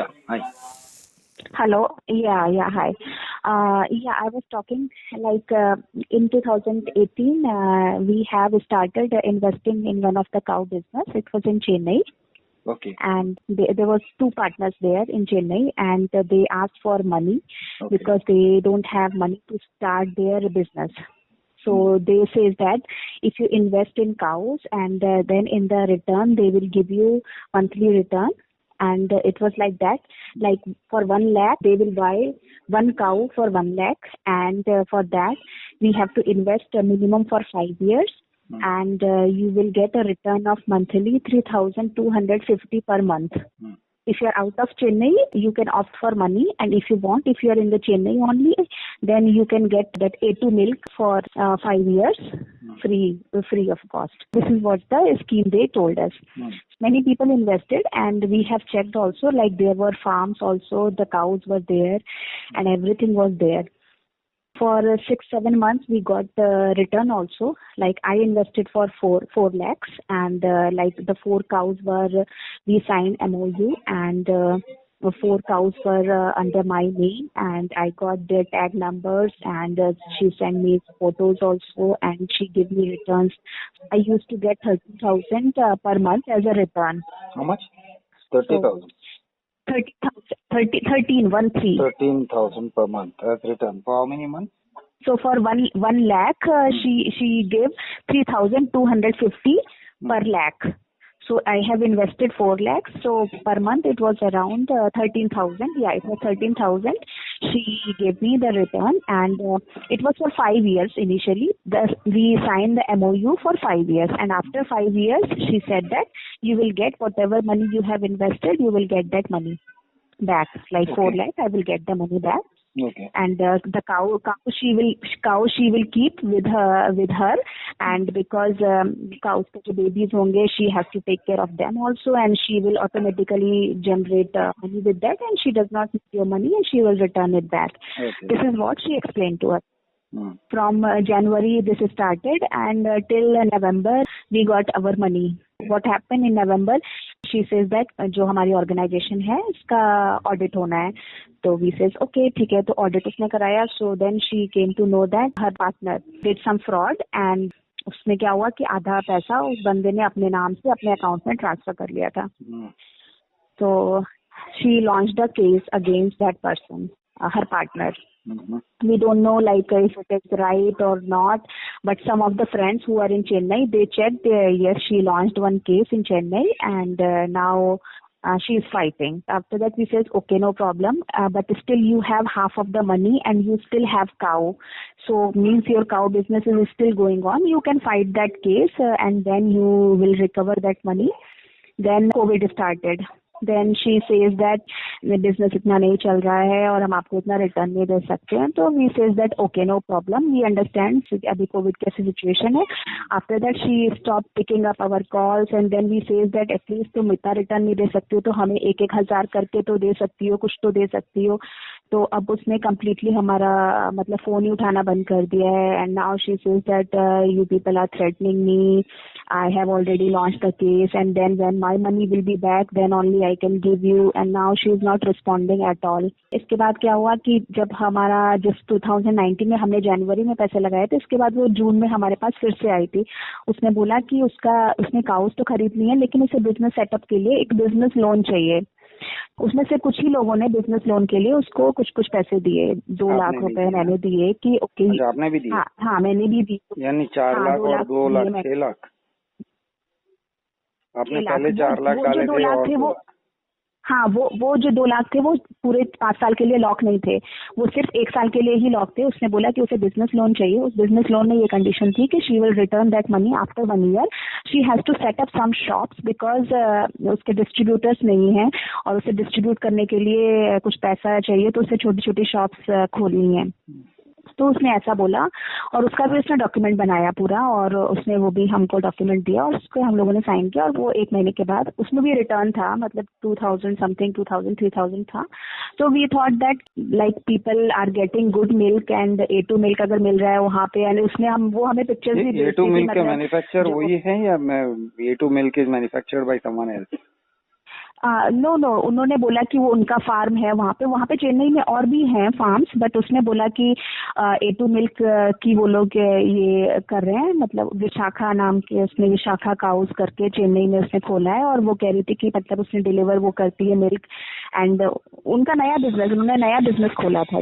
Yeah, hi. Hello. Yeah, hi. I was talking like in 2018, we have started investing in one of the cow business. It was in Chennai, Okay, and there was two partners there in Chennai, and they asked for money okay. because they don't have money to start their business. So they says that if you invest in cows and then in the return they will give you monthly return, and it was like that. Like for 1 lakh they will buy one cow for 1 lakh, and for that we have to invest a minimum for 5 years, and you will get a return of monthly 3,250 per month. If you are out of Chennai, you can opt for money, and if you want, if you are in the Chennai only, then you can get that A2 milk for 5 years free of cost. This is what the scheme they told us. Many people invested, and we have checked also, like there were farms also, the cows were there, and everything was there. For 6-7 months we got the return also. Like I invested for 4 lakhs, and like the 4 cows were, we signed MOU, and 4 cows were under my name, and I got their tag numbers, and she sent me photos also, and she gave me returns. I used to get 30,000 per month as a return. How much? 30,000. 13,000 per month as return. For how many months? So for 1 lakh, she gave 3,250 per lakh. So I have invested 4 lakhs. So per month it was around 13,000. Yeah, it was 13,000. She gave me the return, and it was for 5 years initially. We signed the MOU for 5 years, and after 5 years, she said that you will get whatever money you have invested, you will get that money back. Like 4 lakhs, I will get the money back. Okay. And the cow she will keep with her, and because cows के babies होंगे, she has to take care of them also, and she will automatically generate money with that, and she does not need your money, and she will return it back. Okay. This is what she explained to us. From January this started, and till November we got our money. What happened in November? She says that जो हमारी organization है इसका audit होना है. तो we says okay ठीक है, तो audit उसने कराया. So then she came to know that her partner did some fraud, and उसमें क्या हुआ कि आधा पैसा उस बंदे ने अपने नाम से अपने अकाउंट में ट्रांसफर कर लिया था. So she launched a case against that person, her partner. We don't know like if it is right or not, but some of the friends who are in Chennai, they checked. Yes, she launched one case in Chennai, and now she is fighting. After that, we says okay, no problem, but still you have half of the money, and you still have cow. So means your cow business is still going on. You can fight that case, and then you will recover that money. Then COVID started. Then she says that business इतना नहीं चल रहा है और हम आपको इतना return नहीं दे सकते हैं. तो we says that okay, no problem, we understand. अभी कोविड कैसी सिचुएशन है. After that she stopped picking up our calls, and then we says that at least तुम इतना रिटर्न नहीं दे सकती हो तो हमें 1,000 करके तो दे सकती हो, कुछ तो दे सकती हो. तो अब उसने completely हमारा मतलब फोन ही उठाना बंद कर दिया है. And now she says that you people are threatening me. I have already launched the case, and then when my money will be back, then only I can give you. And now she is not responding at all. इसके बाद क्या हुआ कि जब हमारा जिस 2019 में हमने जनवरी में पैसे लगाए थे, इसके बाद वो जून में हमारे पास फिर से आई थी. उसने बोला कि उसने काउस तो खरीदनी है, लेकिन उसे बिजनेस सेटअप के लिए एक बिजनेस लोन चाहिए. उसमें से कुछ ही लोगों ने बिजनेस लोन के लिए उसको कुछ पैसे दिए. 2 लाख रुपए मैंने दिए कि ओके. आपने भी दिए? हाँ, मैंने भी दी. यानी 4 लाख और 2 लाख 6 लाख. आपने पहले 4 लाख डाले थे और वो हाँ, वो जो 2 लाख थे वो पूरे 5 साल के लिए लॉक नहीं थे, वो सिर्फ 1 साल के लिए ही लॉक थे. उसने बोला कि उसे बिजनेस लोन चाहिए. उस बिजनेस लोन में ये कंडीशन थी कि she will return that money after 1 year. She has to set up some shops because उसके डिस्ट्रीब्यूटर्स नहीं हैं, और उसे डिस्ट्रीब्यूट करने के लिए कुछ पैसा चाहिए, तो उसे छोटी छोटी शॉप्स खोलनी है. तो उसने ऐसा बोला, और उसका भी उसने डॉक्यूमेंट बनाया पूरा, और उसने वो भी हमको डॉक्यूमेंट दिया, और उसको हम लोगों ने साइन किया. और वो 1 महीने के बाद उसमें भी रिटर्न था, मतलब 2,000 समथिंग, 2,000 3,000 था. तो we thought that like people are getting good milk, and A2 milk अगर मिल रहा है वहाँ पे, यानी उसने वो हमें पिक्चर्स भी भेजी. A2 मिल्क का मैन्युफैक्चर वही है या A2 milk is manufactured by someone else? No no, उन्होंने बोला कि वो उनका फार्म है वहाँ पे चेन्नई में और भी हैं फार्म्स, बट उसने बोला कि A2 मिल्क की वो लोग ये कर रहे हैं, मतलब विशाखा नाम के उसने विशाखा काउस करके चेन्नई में उसने खोला है, और वो कह रही थी कि मतलब उसने डिलीवर वो करती है मिल्क, एंड उनका नया बिजनेस, उन्होंने नया बिजनेस खोला था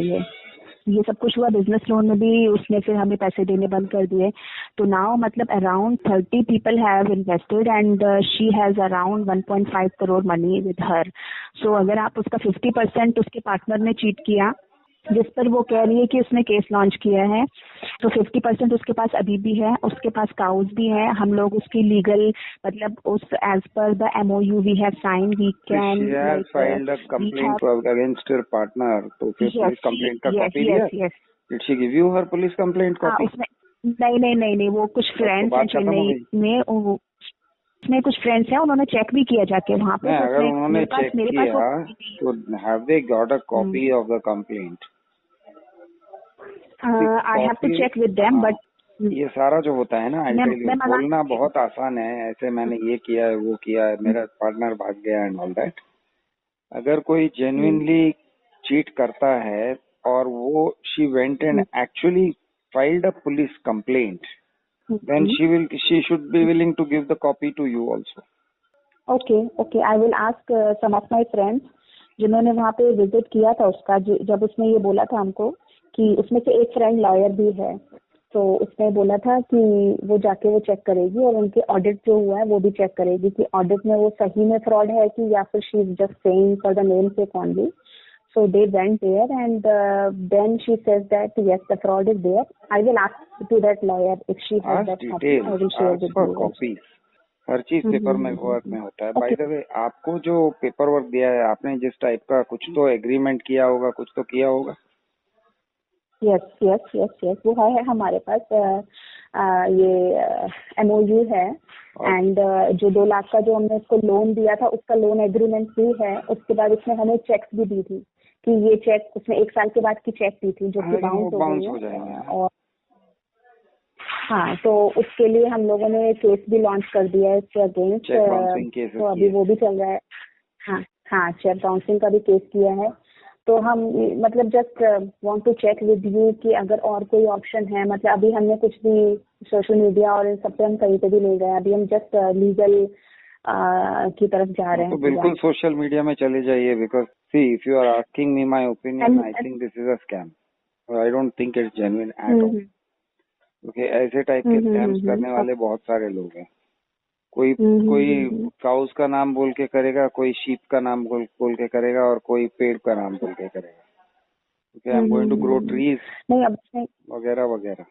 ये सब कुछ हुआ। बिजनेस लोन में भी उसने फिर हमें पैसे देने बंद कर दिए। तो नाउ मतलब around 30 people have invested and she has around 1.5 crore money with her. So अगर आप उसका 50% उसके पार्टनर ने चीट किया, जिस पर वो कह रही है कि उसने केस लॉन्च किया है, तो 50% उसके पास अभी भी है, उसके पास काउज भी है। हम लोग उसकी लीगल मतलब उस एज पर the MOU we have sign we can She has filed a complaint against her partner. तो फिर पुलिस कंप्लेंट का कॉपी दिया? Did she give you her police complaint copy? नहीं, वो कुछ फ्रेंड्स हैं चेन्नई में, उसमें कुछ फ्रेंड्स हैं, उन्होंने चेक भी किया जाके वहाँ पे। तो अगर उन्होंने चेक किया तो have they got a copy of the complaint? I have to check with them, but ये सारा जो होता है ना, बोलना बहुत आसान है, ऐसे मैंने ये किया है वो किया है, मेरा पार्टनर भाग गया एंड ऑल दैट। अगर कोई जेन्युइनली चीट करता है और वो she went and actually filed a police complaint, then she should be willing to give the copy to you also. Okay, I will ask some of my friends जिन्होंने वहाँ पे visit किया था उसका, जब उसने ये बोला था हमको कि उसमें से एक फ्रेंड लॉयर भी है, तो उसने बोला था कि वो जाके वो चेक करेगी और उनके ऑडिट जो हुआ है वो भी चेक करेगी कि ऑडिट में वो सही में फ्रॉड है कि या फिर she is just saying for the name sec only. So they went there and then she says that yes, the fraud is there. I will ask to that lawyer if she has that copy. I will share with you. Copies. हर चीज paper में work में होता है। By the way, आपको जो paper work दिया है, आपने जिस टाइप का कुछ तो एग्रीमेंट किया होगा, कुछ तो किया होगा। यस, वो है हमारे पास ये MOU है, एंड जो 2 लाख का जो हमने उसको लोन दिया था उसका लोन एग्रीमेंट भी है। उसके बाद उसने हमें चेक्स भी दी थी कि ये चेक उसने 1 साल के बाद की चेक दी थी जो कि बाउंस हो गई है। और हाँ, तो उसके लिए हम लोगों ने केस भी लॉन्च कर दिया है इसके अगेंस्ट, तो अभी वो भी चल रहा है। हाँ, चेक बाउंसिंग का भी केस किया है। तो हम मतलब just want to check with you कि अगर और कोई ऑप्शन है, मतलब अभी हमने कुछ भी सोशल मीडिया और इन सब पे हम कहीं पे भी नहीं गए, अभी हम जस्ट लीगल की तरफ जा रहे हैं। तो बिल्कुल सोशल मीडिया में चले जाइए, because see if you are asking me my opinion, I think this is a scam, I don't think it's genuine at all. Okay, ऐसे टाइप के स्कैम्स करने वाले बहुत सारे लोग हैं। कोई काउस का नाम बोल के करेगा, कोई शीप का नाम बोल के करेगा, और कोई पेड़ का नाम बोल के करेगा। Okay, I am going to grow trees वगैरह वगैरह।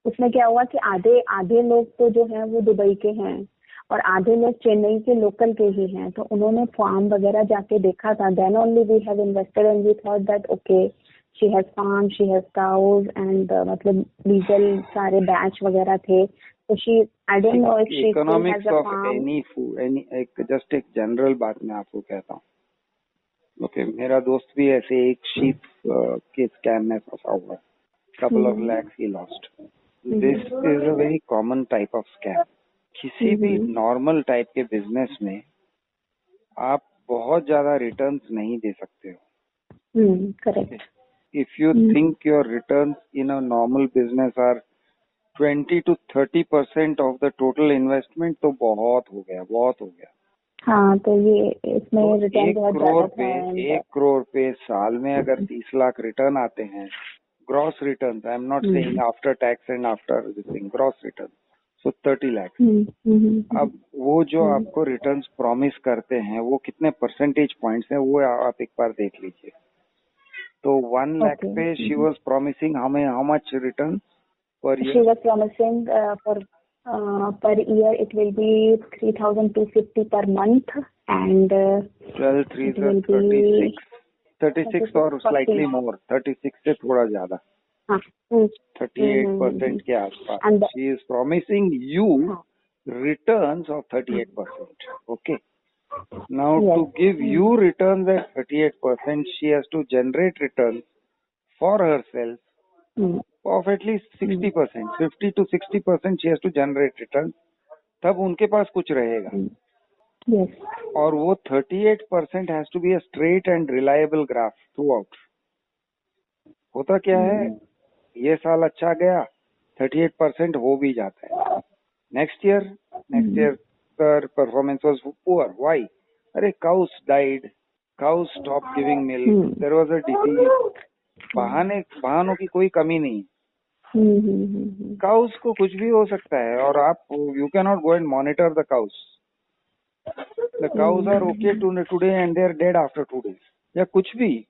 उसमें क्या हुआ कि आधे लोग तो जो हैं वो दुबई के हैं और आधे लोग चेन्नई के लोकल के ही हैं। तो उन्होंने फार्म वगैरह जाके देखा था, then only we have invested and we thought that okay she has farm, she has cows and मतलब लीगल सारे बैच वगैरह थे। तो she, I don't know if she economics of any food, एक जस्ट एक जनरल बात मैं आपको कहता हूँ। ओके, मेरा दोस्त भी ऐसे एक शीप के स्कैम में फंसा हुआ है, couple of lakhs he lost. This is a very common type of scam. किसी भी नॉर्मल टाइप के बिजनेस में आप बहुत ज्यादा रिटर्न्स नहीं दे सकते हो। Correct. If you think your returns in a normal business are 20 to 30% of the total investment, तो बहुत हो गया। हाँ, तो ये इसमें रिटर्न बहुत ज्यादा था। 1 करोड़ पे साल में अगर 30 लाख रिटर्न आते हैं, gross return, I am not saying after tax and after this, gross return, so 30 lakh. अब वो जो आपको रिटर्न्स प्रॉमिस करते हैं वो कितने परसेंटेज पॉइंट्स हैं, वो आप एक बार देख लीजिए। तो 1 लाख पे शी वाज प्रॉमिसिंग हमें how much return per year? She was promising for per year it will be 3,250 per month and 12 3 36 और slightly more, 36 से थोड़ा ज्यादा, 38% के आसपास। She is promising you returns of 38%. Okay. Now to give you returns at 38%, she has to generate returns for herself of at least 60%, 50 to 60% she has to generate returns, तब उनके पास कुछ रहेगा। Yes. और वो 38% has to be a straight and reliable graph through. होता क्या है, ये साल अच्छा गया, 38% हो भी जाता है। Next year performance was poor. Why? अरे cows died, cows stop giving milk, there was a disease. बहानों की कोई कमी नहीं। काउस को कुछ भी हो सकता है, और आप you can not go and monitor the cows. The cows are okay today and they are dead after 2 days, या कुछ भी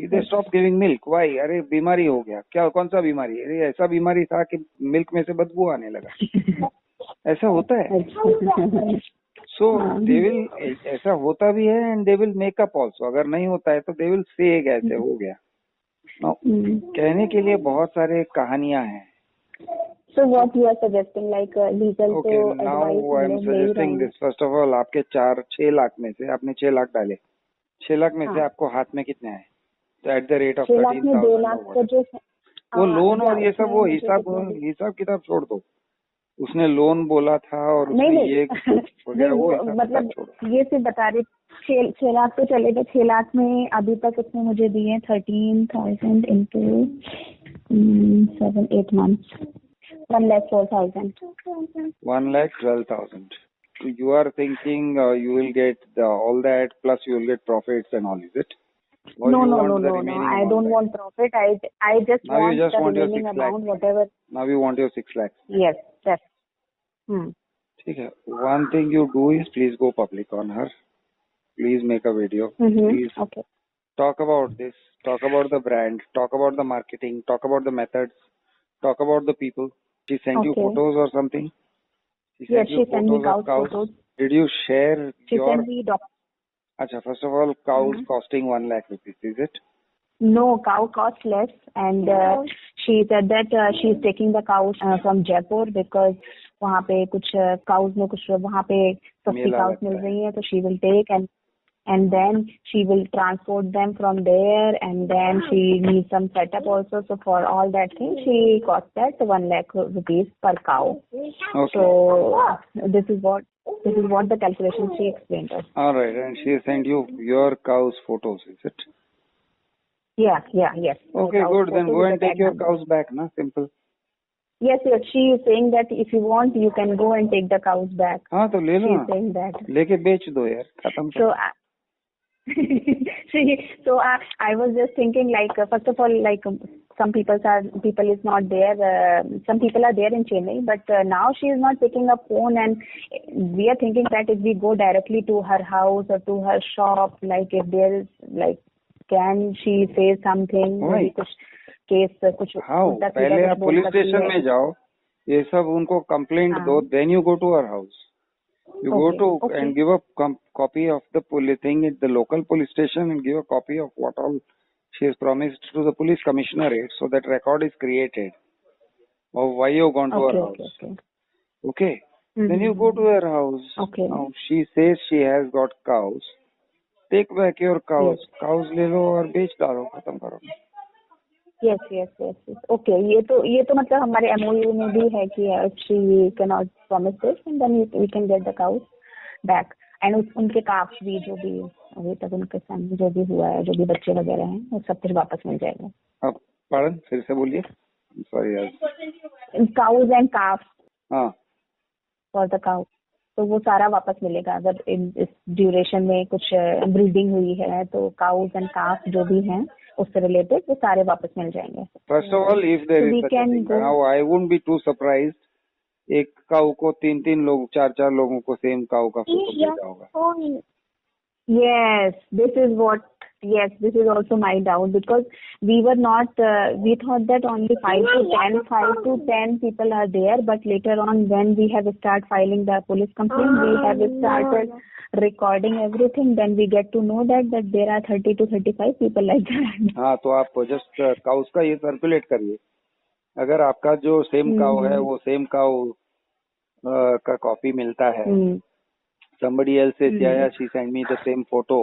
they stop giving milk. Why? अरे बीमारी हो गया क्या, कौन सा बीमारी? अरे ऐसा बीमारी था कि मिल्क में से बदबू आने लगा। ऐसा होता है। सो दे विल, ऐसा होता भी है and they will make up also. अगर नहीं होता है तो दे विल से ऐसे हो गया। कहने के लिए बहुत सारे कहानियां हैं। So what you are suggesting, like legal Okay, now I am suggesting this. First of all, आपके 6 लाख में से आपने 6 लाख डाले, 6 लाख में से आपको हाथ में कितने आए? तो at the rate of 13,000 2 lakh का जो वो लोन और ये सब, वो हिसाब किताब छोड़ दो। उसने लोन बोला था और उसने ये वगैरह, वो मतलब ये सिर्फ बता रहे 6 लाख तो चलेगा। 6 लाख में अभी तक उसने मुझे दिए 13,000 into 7-8 months, 1,04,000. 1,12,000. So you are thinking you will get all that plus you will get profits and all, is it? Or No. I don't want profit. I just now want you just the want your remaining 6 lakhs. amount, whatever. Now you want your 6 lakhs. Yes, yes. ठीक है. One thing you do is please go public on her. Please make a video. Please Okay. talk about this. Talk about the brand. Talk about the marketing. Talk about the methods. Talk about the people. She sent you photos or something? Yes, she sent me cows photos. Did you share She sent me Acha, first of all, cows costing 1 lakh rupees, is it? No, cow costs less, and she said that she is taking the cows from Jaipur because वहाँ पे कुछ cows में कुछ वहाँ पे सस्ती cows मिल रही हैं, तो she will take and then she will transport them from there, and then she needs some setup also. So for all that thing, she cost that 1 lakh rupees per cow. Okay. So this is what the calculation she explained us. All right, and she sent you your cows photos, is it? Yeah, yes. Okay, good. Then go and take your cows back, na? Simple. Yes, she is saying that if you want, you can go and take the cows back. हाँ तो ले लो. She is saying that. लेके बेच दो यार, खत्म. So so I was just thinking, like, first of all, like, some people is not there. Some people are there in Chennai, but now she is not picking up phone, and we are thinking that if we go directly to her house or to her shop, like, if there is, like, can she say something? Maybe कुछ case कुछ. हाँ, पहले आप police station में जाओ, ये सब उनको कंप्लेंट दो, then you go to her house. You go to and give a copy of the police thing at the local police station and give a copy of what all she has promised to the police commissionerate, so that record is created of why you gone to her house. Okay. Then you go to her house. Now she says she has got cows. Take back your cows. Cows ले लो और बेच डालो, खत्म करो. Yes. Okay, ये तो मतलब हमारे MOU में भी है कि she cannot promise this, and then we can get the cows back, and उनके calves भी जो भी अभी तक उनके सामने जो भी हुआ है, जो भी बच्चे वगैरह हैं, वो सब फिर वापस मिल जाएगा. अब pardon, फिर से बोलिए. Sorry यार. Cows and calves. हाँ. For the cow, तो वो सारा वापस मिलेगा. अगर इस ड्यूरेशन में कुछ ब्रीडिंग हुई है तो काउस एंड काफ जो भी हैं उससे रिलेटेड वो सारे वापस मिल जाएंगे. First of all, if there is such a thing, now I wouldn't be too surprised. एक काऊ को 3 लोग 4 लोगों को सेम काऊ का फोटो भेजा होगा. Yes, this is also my doubt, because we thought that only 5 to 10 people are there, but later on when we have started filing the police complaint, we have started recording everything, then we get to know that there are 30 to 35 people like that. हाँ, तो आप just cows का ये circulate करिए. अगर आपका जो same काऊ है वो सेम काऊ का कॉपी मिलता है, somebody else says yeah, she sent me the same photo,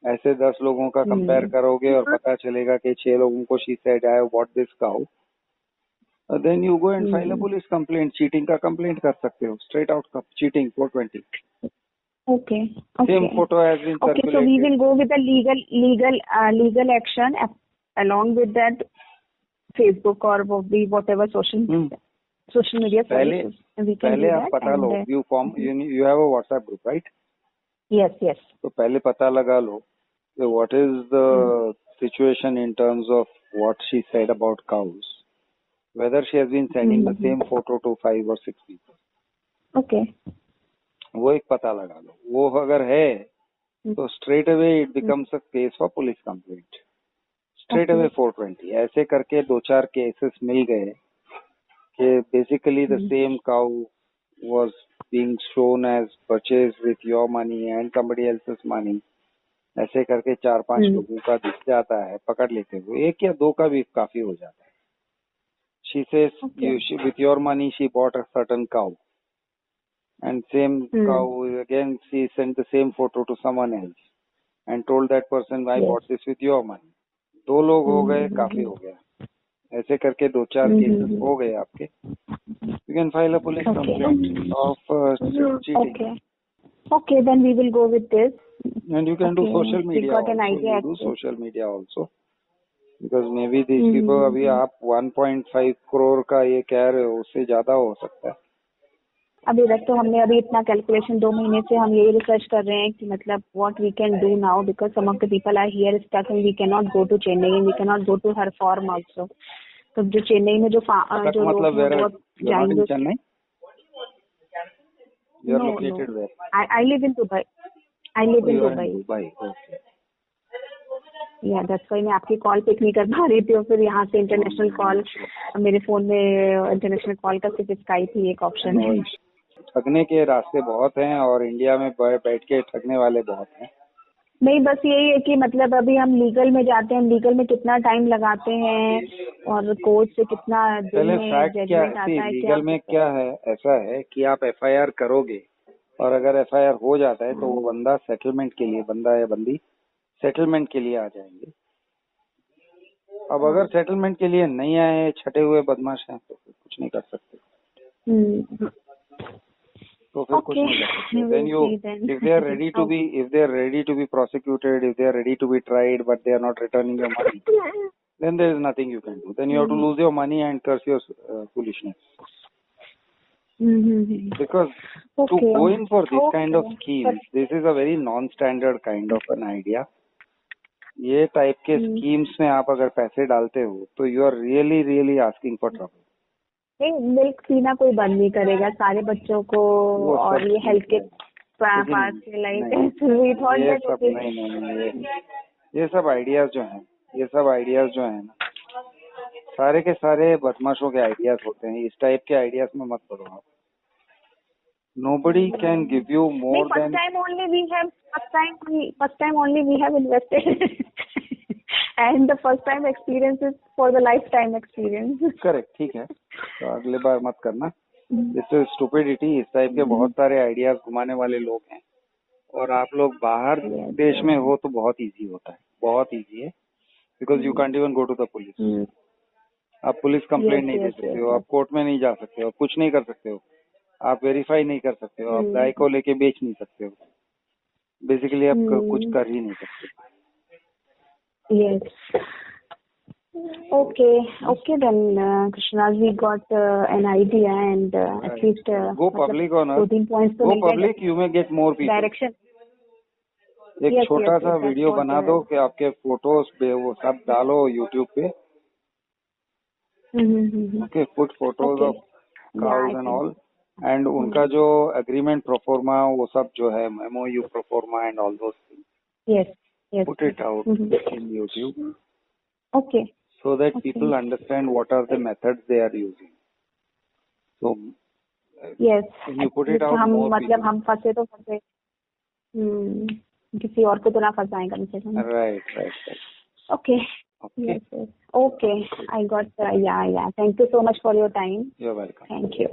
ऐसे 10 लोगों का कंपेयर करोगे और पता चलेगा कि 6 लोगों को she said I have bought this cow, then you go and file a police complaint. Cheating का कंप्लेंट कर सकते हो, straight out cheating 420. Okay. Same Okay. photo has been Okay. So we circulated. will go with the legal action along with that Facebook or whatever social media. पहले We can do आप that. पता लो, you have a WhatsApp group, right? Yes. तो पहले पता लगा लो what is the situation in terms of what she said about cows, whether she has been sending the same photo to 5 or 6 people. Okay. वो एक पता लगा लो, वो अगर है तो straight away it becomes a case for police complaint. Straight away 420. ऐसे करके 2-4 cases मिल गए कि basically the same cow was being shown as purchased with your money and somebody else's money. ऐसे करके 4-5 लोगों का दिख जाता है, पकड़ लेते हुए 1 या 2 का भी काफी हो जाता है. She says with your money she bought a certain cow, and same cow again she sent the same photo to someone else and told that person I bought this with your money. 2 लोग हो गए, काफी हो गया. ऐसे करके 2-4 cases हो गए आपके. You can file a police complaint of cheating. Okay, then we will go with this. And you can do social media. We got an idea. You do social media also. Because maybe these people, अभी आप 1.5 crore का ये कह रहे हो, उससे ज्यादा हो सकता है. अभी तक तो हमने इतना कैलकुलेशन 2 महीने से हम यही रिसर्च कर रहे हैं कि मतलब what we can do now because some of the people are here stuck and we can not go to Chennai and we can not go to her farm also. तो जो चेन्नई में जो मतलब जाएंगे Chennai. You are located where? I live in Dubai. Dubai. Okay. Yeah, that's why मैं आपकी call pick नहीं कर पा रही थी और फिर यहाँ से इंटरनेशनल कॉल मेरे फोन में इंटरनेशनल कॉल का सिर्फ स्काइप ही एक ऑप्शन है. ठगने के रास्ते बहुत हैं और इंडिया में बैठ के ठगने वाले बहुत हैं. नहीं, बस यही है कि मतलब अभी हम लीगल में जाते हैं, लीगल में कितना टाइम लगाते हैं और कोर्ट से कितना दिन में जजमेंट आता है. लीगल में क्या है, ऐसा है कि आप FIR करोगे और अगर FIR हो जाता है तो वो बंदा सेटलमेंट के लिए, बंदा या बंदी सेटलमेंट के लिए आ जाएंगे. अब अगर सेटलमेंट के लिए नहीं आए, छटे हुए बदमाश हैं, तो कुछ नहीं कर सकते. तो फिर कुछ नहीं कर सकते. Then if they are ready to be prosecuted, if they are ready to be tried, but they are not returning your money, then there is nothing you can do. Then you have to lose your money and curse your foolishness. Because to go in for this kind of schemes, this is a very non-standard kind of an idea. ये type के schemes में आप अगर पैसे डालते हो तो you are really asking for trouble. नहीं, मिल्क पीना कोई बंद नहीं करेगा सारे बच्चों को और ये हेल्थ के पास लाइक ये सब आइडियाज जो हैं ना, सारे के सारे बदमाशों के आइडियाज होते हैं. इस टाइप के आइडियाज में मत पड़ो आप. Nobody can give you more than. First time only we have invested, and the first time experience is for the lifetime experience. Correct, ठीक है. तो अगले बार मत करना. This is stupidity. इस टाइप के बहुत सारे आइडियाज घुमाने वाले लोग हैं और आप लोग बाहर देश में हो तो बहुत इजी होता है, बहुत इजी है. Because you can't even go to the police. आप पुलिस कंप्लेंट नहीं दे सकते हो, आप कोर्ट में नहीं जा सकते हो, कुछ नहीं कर सकते हो, आप वेरीफाई नहीं कर सकते हो, आप गाय को लेके बेच नहीं सकते हो. बेसिकली आप कुछ कर ही नहीं सकते. Yes. Okay then, Krishna, we got an idea and at least go public on earth. 14 points. Go public, you may get more people. Direction. एक छोटा सा वीडियो बना दो कि आपके फोटोज पे वो सब डालो YouTube पे. Okay, put photos of cows and all. And उनका जो agreement pro forma वो सब जो है MOU pro forma and all those things. Yes. Put it out in YouTube. Okay. So that people understand what are the methods they are using. So yes. When you put it out, हम more मतलब people. हम फंसे तो फंसे. किसी और को तो ना फंसाएं कम से कम. Right. Okay. Yes. Okay. I got yeah. Thank you so much for your time. You're welcome. Thank you.